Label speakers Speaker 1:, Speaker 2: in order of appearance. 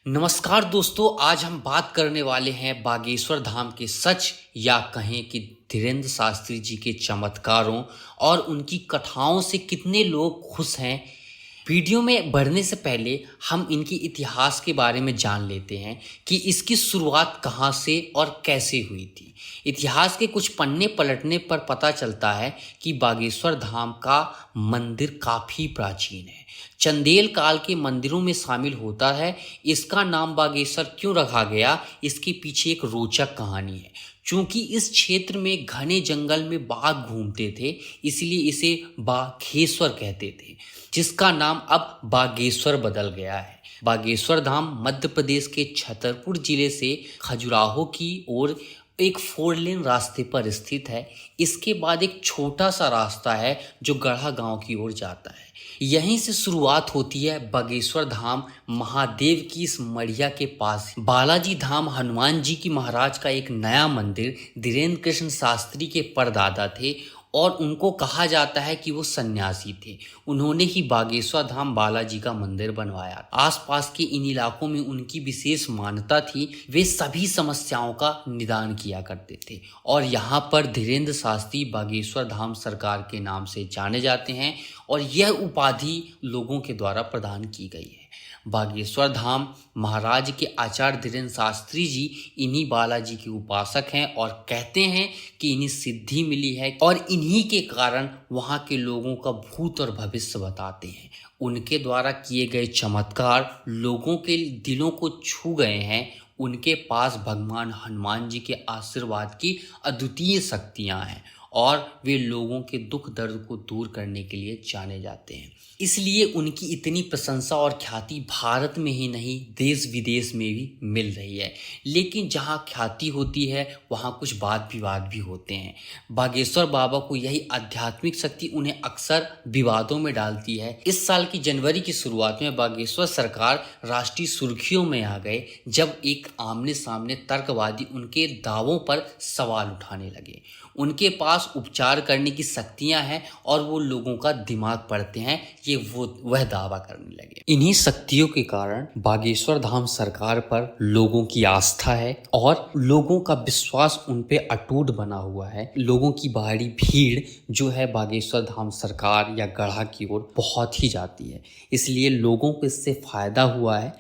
Speaker 1: नमस्कार दोस्तों, आज हम बात करने वाले हैं बागेश्वर धाम के सच या कहें कि धीरेन्द्र शास्त्री जी के चमत्कारों और उनकी कथाओं से कितने लोग खुश हैं। वीडियो में बढ़ने से पहले हम इनके इतिहास के बारे में जान लेते हैं कि इसकी शुरुआत कहाँ से और कैसे हुई थी। इतिहास के कुछ पन्ने पलटने पर पता चलता है कि बागेश्वर धाम का मंदिर काफ़ी प्राचीन है, चंदेल काल के मंदिरों में शामिल होता है। इसका नाम बागेश्वर क्यों रखा गया, इसके पीछे एक रोचक कहानी है। चूंकि इस क्षेत्र में घने जंगल में बाघ घूमते थे, इसलिए इसे बाघेश्वर कहते थे, जिसका नाम अब बागेश्वर बदल गया है। बागेश्वर धाम मध्य प्रदेश के छतरपुर जिले से खजुराहो की ओर एक 4 लेन रास्ते पर स्थित है। इसके बाद एक छोटा सा रास्ता है जो गढ़ा गांव की ओर जाता है। यहीं से शुरुआत होती है बागेश्वर धाम महादेव की इस मढ़िया के पास। बालाजी धाम हनुमान जी की महाराज का एक नया मंदिर धीरेन्द्र कृष्ण शास्त्री के परदादा थे और उनको कहा जाता है कि वो सन्यासी थे। उन्होंने ही बागेश्वर धाम बालाजी का मंदिर बनवाया। आसपास के इन इलाकों में उनकी विशेष मान्यता थी। वे सभी समस्याओं का निदान किया करते थे और यहाँ पर धीरेन्द्र शास्त्री बागेश्वर धाम सरकार के नाम से जाने जाते हैं और यह उपाधि लोगों के द्वारा प्रदान की गई है। बागेश्वर धाम महाराज के आचार्य धीरेन्द्र शास्त्री जी इन्हीं बालाजी के उपासक हैं और कहते हैं कि इन्हीं सिद्धि मिली है और इन्हीं के कारण वहाँ के लोगों का भूत और भविष्य बताते हैं। उनके द्वारा किए गए चमत्कार लोगों के दिलों को छू गए हैं। उनके पास भगवान हनुमान जी के आशीर्वाद की अद्वितीय शक्तियाँ हैं और वे लोगों के दुख दर्द को दूर करने के लिए जाने जाते हैं। इसलिए उनकी इतनी प्रशंसा और ख्याति भारत में ही नहीं देश विदेश में भी मिल रही है। लेकिन जहाँ ख्याति होती है वहाँ कुछ वाद विवाद भी होते हैं। बागेश्वर बाबा को यही आध्यात्मिक शक्ति उन्हें अक्सर विवादों में डालती है। इस साल की जनवरी की शुरुआत में बागेश्वर सरकार राष्ट्रीय सुर्खियों में आ गए जब एक आमने सामने तर्कवादी उनके दावों पर सवाल उठाने लगे। उनके पास उपचार करने की शक्तियां हैं और वो लोगों का दिमाग पढ़ते हैं, ये वह दावा करने लगे। इन्हीं शक्तियों के कारण बागेश्वर धाम सरकार पर लोगों की आस्था है और लोगों का विश्वास उन पे अटूट बना हुआ है। लोगों की भारी भीड़ जो है बागेश्वर धाम सरकार या गढ़ा की ओर बहुत ही जाती है, इसलिए लोगों को इससे फायदा हुआ है